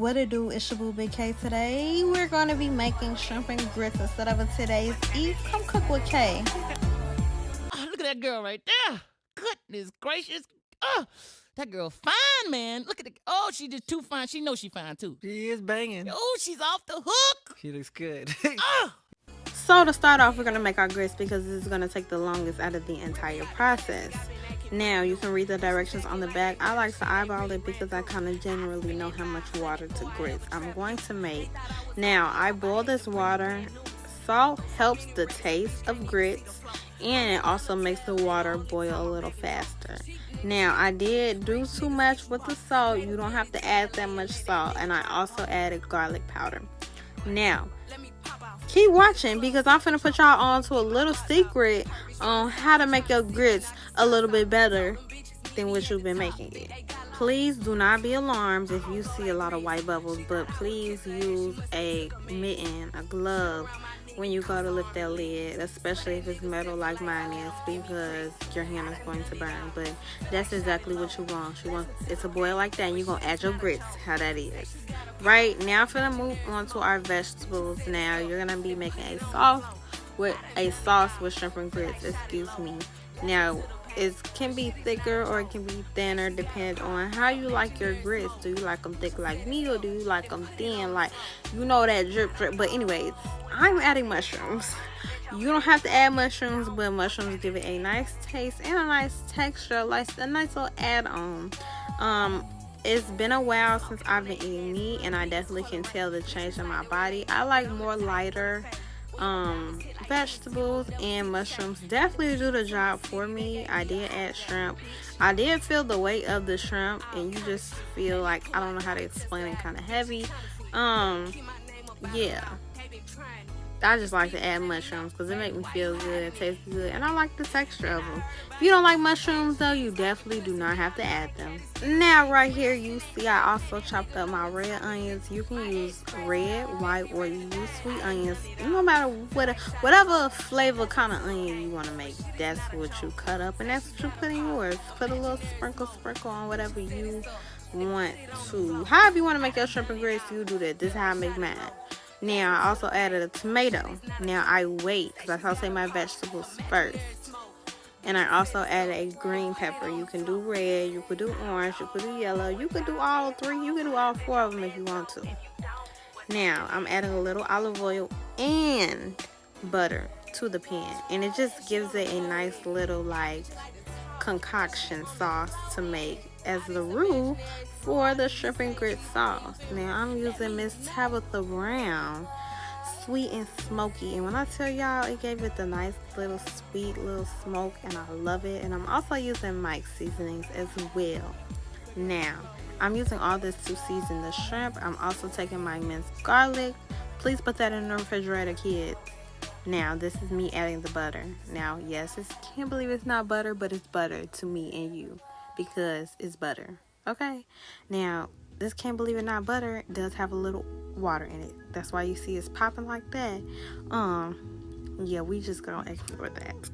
What it do, it's your boo Big K. Today we're going to be making shrimp and grits instead of a today's eat. Come cook with K. Oh, look at that girl right there. Goodness gracious. Oh, that girl fine, man. Look at the. Oh, she just too fine. She knows she fine too. She is banging. Oh, she's off the hook. She looks good. Oh. So to start off, we're going to make our grits because this is going to take the longest out of the entire process. Now, you can read the directions on the back. I like to eyeball it because I kind of generally know how much water to grits I'm going to make. Now, I boil this water. Salt helps the taste of grits, and it also makes the water boil a little faster. Now, I did do too much with the salt. You don't have to add that much salt, and I also added garlic powder. Now, keep watching because I'm finna put y'all on to a little secret on how to make your grits a little bit better than what you've been making it. Please do not be alarmed if you see a lot of white bubbles, but please use a mitten, a glove, when you go to lift that lid, especially if it's metal like mine is, because your hand is going to burn. But that's exactly what you want. You want it to boil like that, and you're going to add your grits, how that is. Right, now I'm going to move on to our vegetables. Now, you're going to be making a sauce with shrimp and grits, excuse me. Now, it can be thicker or it can be thinner, depending on how you like your grits. Do you like them thick like me, or do you like them thin, like, you know, that drip? But anyways, I'm adding mushrooms. You don't have to add mushrooms, but mushrooms give it a nice taste and a nice texture, like a nice little add-on. It's been a while since I've been eating meat, and I definitely can tell the change in my body. I like more lighter vegetables, and mushrooms definitely do the job for me. I did add shrimp. I did feel the weight of the shrimp, and you just feel like, I don't know how to explain it, kind of heavy. Yeah, I just like to add mushrooms because it makes me feel good, it tastes good, and I like the texture of them. If you don't like mushrooms though, you definitely do not have to add them. Now right here you see I also chopped up my red onions. You can use red, white, or you use sweet onions. No matter whatever flavor kind of onion you want to make, that's what you cut up and that's what you put in yours. Put a little sprinkle on whatever you want to. However you want to make your shrimp and grits, you do that. This is how I make mine. Now, I also added a tomato. Now, I wait because I saute my vegetables first. And I also added a green pepper. You can do red, you could do orange, you could do yellow. You could do all three. You can do all four of them if you want to. Now, I'm adding a little olive oil and butter to the pan. And it just gives it a nice little, like, concoction sauce to make as the roux for the shrimp and grits sauce. Now I'm using Miss Tabitha Brown sweet and smoky, and when I tell y'all, it gave it the nice little sweet little smoke, and I love it. And I'm also using Mike's seasonings as well. Now I'm using all this to season the shrimp. I'm also taking my minced garlic. Please put that in the refrigerator, kids. Now, this is me adding the butter. Now, yes, can't believe it's not butter, but it's butter to me and you because it's butter. Okay? Now, this can't believe it's not butter does have a little water in it. That's why you see it's popping like that. Yeah, we just gonna ignore that.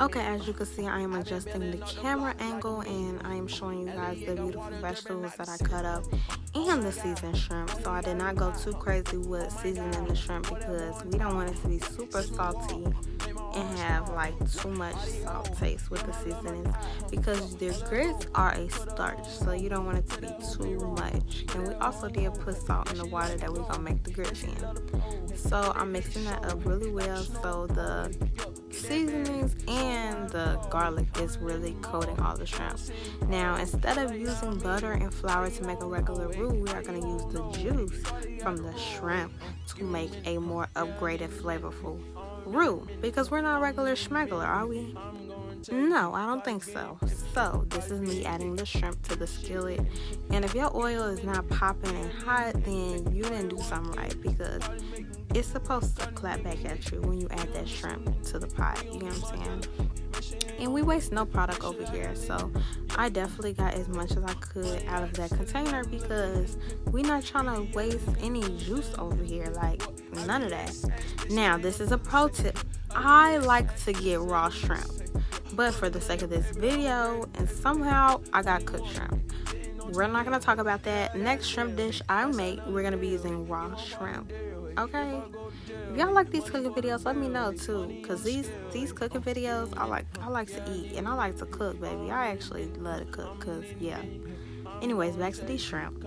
Okay, as you can see, I am adjusting the camera angle and I am showing you guys the beautiful vegetables that I cut up and the seasoned shrimp. So I did not go too crazy with seasoning the shrimp because we don't want it to be super salty and have like too much salt taste with the seasonings, because their grits are a starch, so you don't want it to be too much. And we also did put salt in the water that we're gonna make the grits in. So I'm mixing that up really well so the seasonings and the garlic is really coating all the shrimp. Now, instead of using butter and flour to make a regular roux, we are going to use the juice from the shrimp to make a more upgraded flavorful roux, because we're not regular schmegular, are we? No, I don't think so. So this is me adding the shrimp to the skillet, and if your oil is not popping and hot, then you didn't do something right, because it's supposed to clap back at you when you add that shrimp to the pot. You know what I'm saying? And we waste no product over here, so I definitely got as much as I could out of that container because we're not trying to waste any juice over here, like none of that. Now, this is a pro tip. I like to get raw shrimp, but for the sake of this video, and somehow I got cooked shrimp. we're not gonna talk about that. Next shrimp dish I make, we're gonna be using raw shrimp. Okay, if y'all like these cooking videos, let me know too, because these cooking videos, I like to eat and I like to cook, baby. I actually love to cook, because yeah. Anyways, back to these shrimp.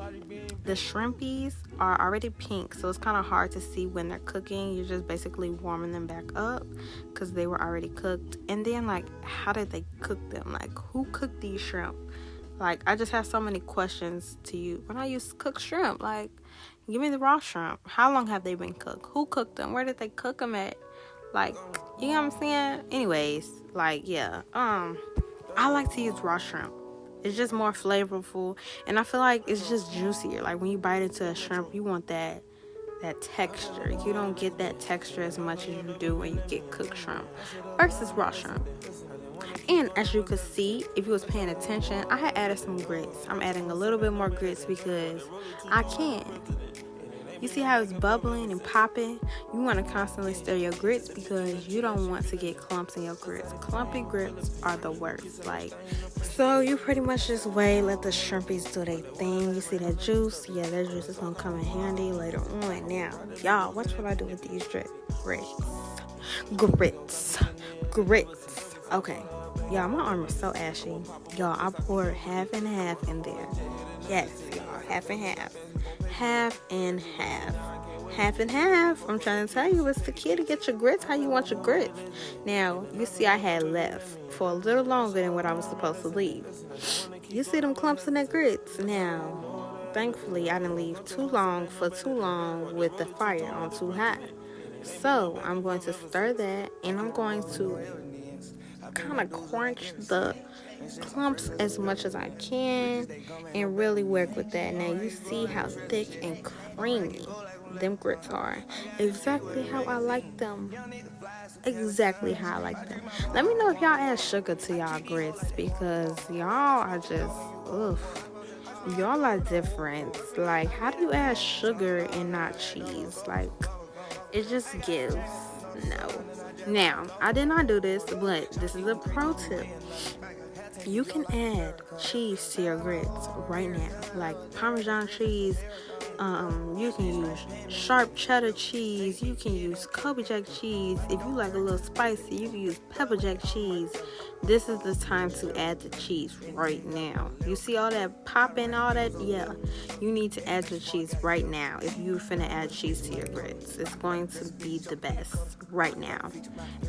The shrimpies are already pink, so it's kind of hard to see when they're cooking. You're just basically warming them back up because they were already cooked. And then, like, how did they cook them? Like, who cooked these shrimp? Like, I just have so many questions to you. When I use cooked shrimp, like, give me the raw shrimp. How long have they been cooked? Who cooked them? Where did they cook them at? Like, you know what I'm saying? Anyways, like, yeah. I like to use raw shrimp. It's just more flavorful, and I feel like it's just juicier. Like, when you bite into a shrimp, you want that texture. You don't get that texture as much as you do when you get cooked shrimp versus raw shrimp. And as you could see, if you was paying attention, I had added some grits. I'm adding a little bit more grits because I can. You see how it's bubbling and popping? You want to constantly stir your grits because you don't want to get clumps in your grits. Clumpy grits are the worst. Like, so you pretty much just wait, let the shrimpies do their thing. You see that juice? Yeah, that juice is going to come in handy later on. Now, y'all, watch what I do with these grits. Okay. Y'all, my arm is so ashy. Y'all, I poured half and half in there. Yes, y'all, half and half. Half and half. Half and half. I'm trying to tell you, it's the key to get your grits how you want your grits. Now, you see I had left for a little longer than what I was supposed to leave. You see them clumps in that grits? Now, thankfully, I didn't leave too long with the fire on too high. So, I'm going to stir that, and I'm going to kind of crunch the clumps as much as I can and really work with that. Now you see how thick and creamy them grits are. Exactly how I like them. Let me know if y'all add sugar to y'all grits, because y'all are just y'all are different. Like, how do you add sugar and not cheese? Like, it just gives no. Now, I did not do this, but this is a pro tip. You can add cheese to your grits right now, like Parmesan cheese. You can use sharp cheddar cheese. You can use Kobe Jack cheese. If you like a little spicy, you can use pepper jack cheese. This is the time to add the cheese right now. You see all that popping, all that? Yeah. You need to add the cheese right now. If you're finna add cheese to your grits, it's going to be the best right now.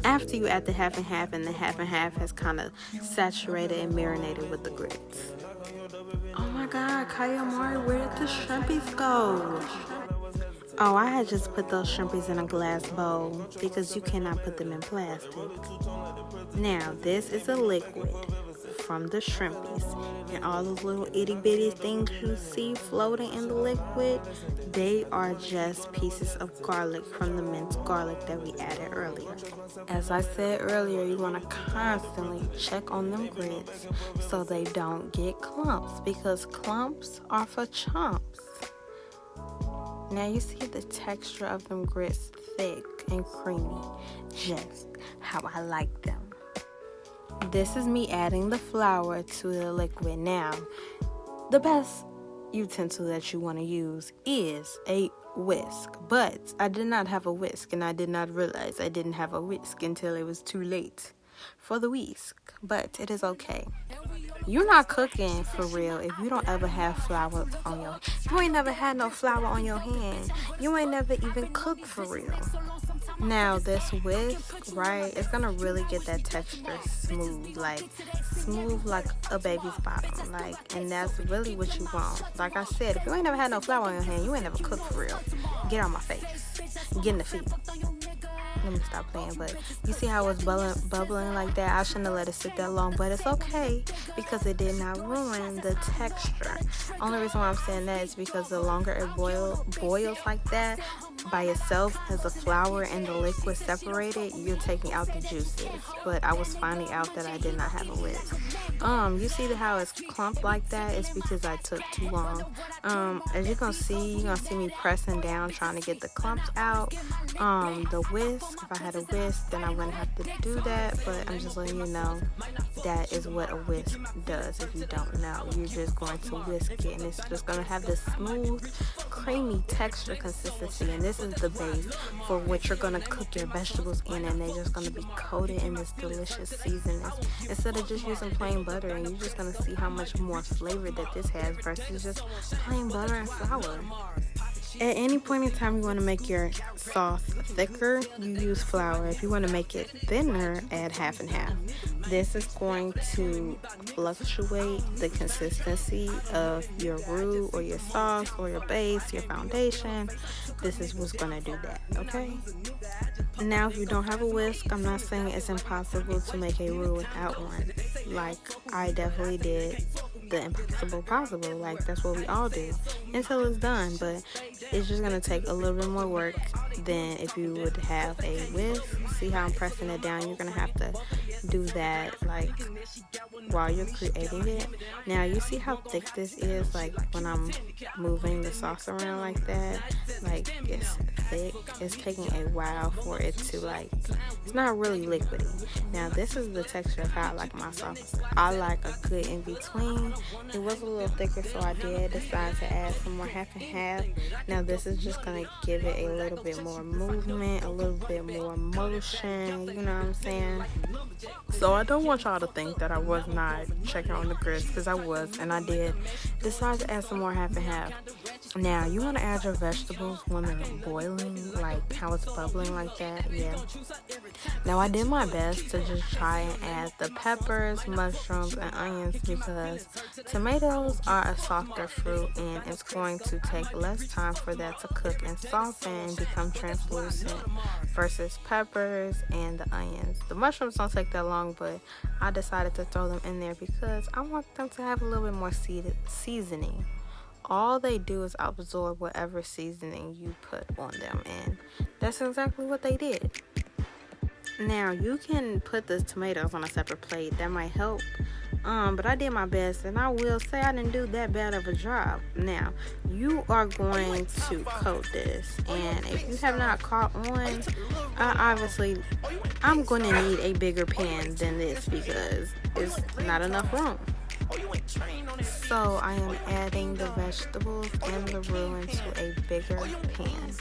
After you add the half and half, and the half and half has kind of saturated and marinated with the grits. Oh my God, Kaya Mari, where did the shrimpies go? Oh, I had just put those shrimpies in a glass bowl because you cannot put them in plastic. Now, this is a liquid from the shrimpies, and all those little itty bitty things you see floating in the liquid, they are just pieces of garlic from the minced garlic that we added earlier. As I said earlier, you want to constantly check on them grits so they don't get clumps, because clumps are for chumps. Now you see the texture of them grits, thick and creamy, just how I like them. This is me adding the flour to the liquid. Now, the best utensil that you want to use is a whisk, but I did not have a whisk, and I did not realize I didn't have a whisk until it was too late for the whisk, but it is okay. You're not cooking for real if you don't ever have flour on your hand. You ain't never had no flour on your hand. You ain't never even cooked for real. Now this whisk, right, it's gonna really get that texture smooth like a baby's bottom, like, and that's really what you want. Like I said, if you ain't never had no flour on your hand, you ain't never cooked for real. Get on my face. Get in the feet. Let me stop playing, but you see how it's bubbling like that? I shouldn't have let it sit that long, but it's okay because it did not ruin the texture. Only reason why I'm saying that is because the longer it boils like that by itself, as the flour and the liquid separated, you're taking out the juices. But I was finding out that I did not have a whisk. You see how it's clumped like that? It's because I took too long. As you're gonna see me pressing down trying to get the clumps out. The whisk, if I had a whisk, then I wouldn't have to do that, but I'm just letting you know that is what a whisk does. If you don't know, you're just going to whisk it, and it's just gonna have this smooth, creamy texture consistency, and this is the base for what you're gonna cook your vegetables in, and they're just gonna be coated in this delicious seasoning instead of just using plain butter, and you're just gonna see how much more flavor that this has versus just plain butter and flour. At any point in time you want to make your sauce thicker, you use flour. If you want to make it thinner, add half and half. This is going to fluctuate the consistency of your roux or your sauce or your base, your foundation. This is what's going to do that, okay? Now, if you don't have a whisk, I'm not saying it's impossible to make a roux without one. Like, I definitely did the impossible possible. Like, that's what we all do until it's done, but it's just gonna take a little bit more work than if you would have a whisk. See how I'm pressing it down? You're gonna have to do that like while you're creating it. Now you see how thick this is, like when I'm moving the sauce around like that, like it's thick. It's taking a while for it to it's not really liquidy. Now this is the texture of how I like my sauce. I like a good in between. It was a little thicker, so I did decide to add some more half and half. Now this is just gonna give it a little bit more movement, a little bit more motion, you know what I'm saying? So I don't want y'all to think that I was not checking on the grits, because I was, and I did decide to add some more half and half. Now you want to add your vegetables when they're boiling, like how it's bubbling like that. Yeah. Now I did my best to just try and add the peppers, mushrooms, and onions, because tomatoes are a softer fruit and it's going to take less time for that to cook and soften and become translucent versus peppers and the onions. The mushrooms don't take that long, but I decided to throw them in there because I want them to have a little bit more seasoning. All they do is absorb whatever seasoning you put on them, and that's exactly what they did. Now you can put the tomatoes on a separate plate, that might help, but I did my best, and I will say I didn't do that bad of a job. Now you are going to coat this, and if you have not caught on, obviously I'm going to need a bigger pan than this because it's not enough room. So I am adding the vegetables and the roux into a bigger pan.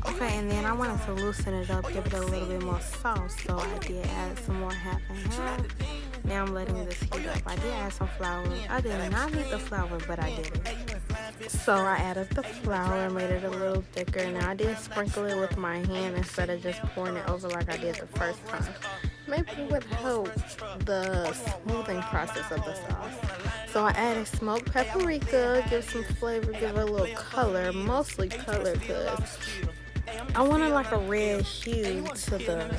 Okay, and then I wanted to loosen it up, give it a little bit more sauce, so I did add some more half and half. Now I'm letting this heat up. I did add some flour. I did not need the flour, but I did it. So I added the flour and made it a little thicker. Now I did sprinkle it with my hand instead of just pouring it over like I did the first time. Maybe it would help the smoothing process of the sauce. So I added smoked paprika, give some flavor, give it a little color, mostly color because I wanted like a red hue to the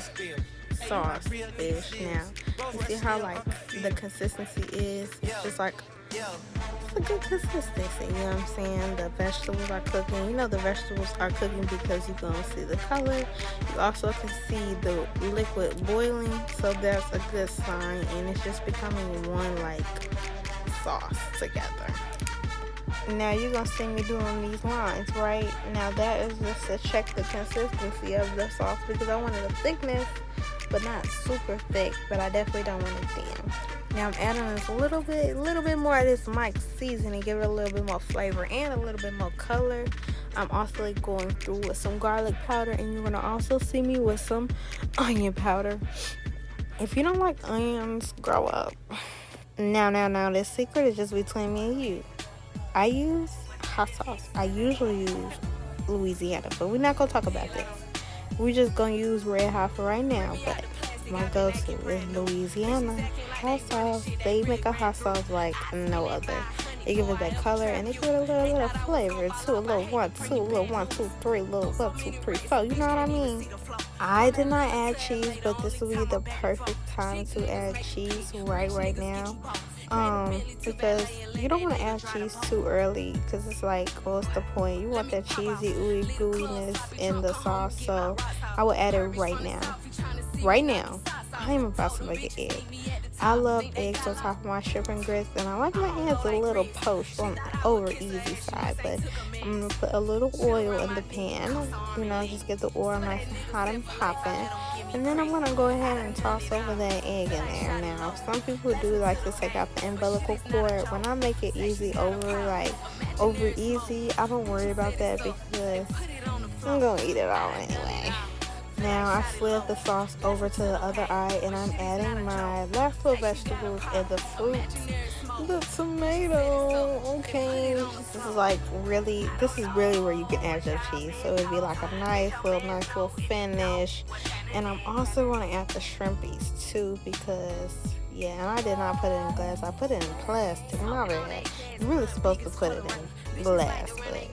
sauce fish. Now you see how like the consistency is? It's just like it's a good consistency, you know what I'm saying? The vegetables are cooking. You know the vegetables are cooking because you're going to see the color. You also can see the liquid boiling, so that's a good sign, and it's just becoming one like sauce together. Now you're going to see me doing these lines, right? Now that is just to check the consistency of the sauce because I wanted a thickness, but not super thick, but I definitely don't want it thin. Now I'm adding this a little bit more of this Mike's seasoning, give it a little bit more flavor and a little bit more color. I'm also going through with some garlic powder, and you're going to also see me with some onion powder. If you don't like onions, grow up. Now, this secret is just between me and you. I use hot sauce. I usually use Louisiana, but we're not going to talk about this. We're just going to use Red Hot for right now, but my go-to is Louisiana hot sauce. They make a hot sauce like no other. They give it that color, and they give it a little bit of flavor too. A little 1, 2, little 1, 2, 3, little 1, 2, 3, 4. You know what I mean? I did not add cheese, but this will be the perfect time to add cheese right now. Because you don't want to add cheese too early, because it's like, what's the point? You want that cheesy ooey gooiness in the sauce, so I will add it right now. I'm about to make an egg. I love eggs on top of my shrimp and grits, and I like my eggs a little poached on the over easy side, but I'm going to put a little oil in the pan, you know, just get the oil nice and hot and popping, and then I'm going to go ahead and toss over that egg in there. Now, some people do like to take out the umbilical cord. When I make it easy over easy, I don't worry about that because I'm going to eat it all anyway. Now I slid the sauce over to the other eye, and I'm adding my last little vegetables and the fruit, the tomato. Okay, this is really where you can add your cheese. So it'd be like a nice little finish. And I'm also going to add the shrimpies too because yeah, and I did not put it in glass. I put it in plastic. My bad. You're really supposed to put it in glass, but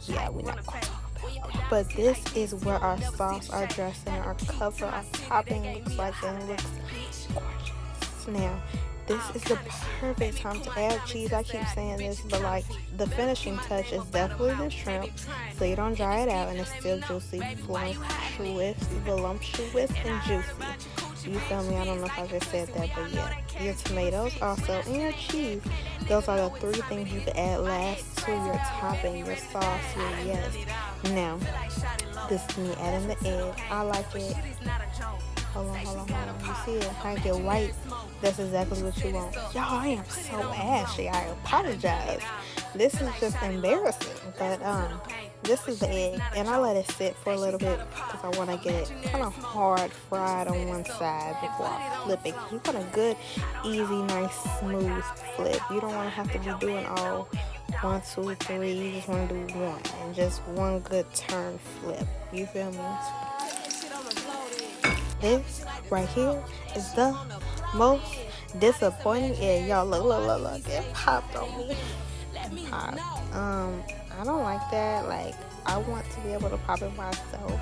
yeah, we're not going to. But this is where our sauce, our dressing, our cover, our topping looks like, and it looks gorgeous. Now, this is the perfect time to add cheese. I keep saying this, but like the finishing touch is definitely the shrimp, so you don't dry it out and it's still juicy, voluptuous, and juicy. You feel me? I don't know if I just said that, but yeah. Your tomatoes also, and your cheese. Those are the three things you can add last to your topping, your sauce, your yes. Now, this is me adding the egg. I like it. Hold on. You see it? I get white. That's exactly what you want. Y'all, I am so ashy. I apologize. This is just embarrassing, but this is the egg, and I let it sit for a little bit because I want to get it kind of hard fried on one side before I flip it. You want a good, easy, nice, smooth flip. You don't want to have to be doing all 1, 2, 3. You just want to do one, and just one good turn flip. You feel me? This right here is the most disappointing egg. Y'all, look. It popped on me. I don't like that. Like, I want to be able to pop it myself.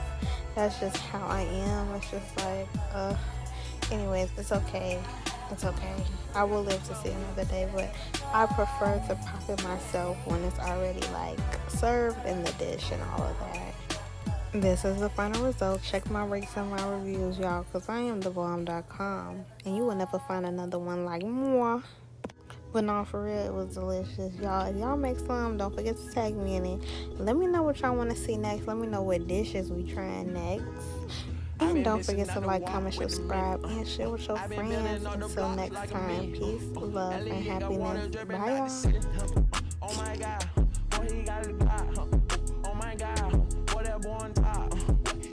That's just how I am. It's just like, anyways, it's okay. I will live to see another day, but I prefer to pop it myself when it's already like served in the dish and all of that. This is the final result. Check my rates and my reviews, y'all, because I am thebomb.com, and you will never find another one like moi. But no, for real, it was delicious, y'all. If y'all make some, don't forget to tag me in it. Let me know what y'all want to see next. Let me know what dishes we trying next. And don't forget to like, comment, subscribe, and share with your friends. Until next time, peace, love, and happiness. Bye, y'all.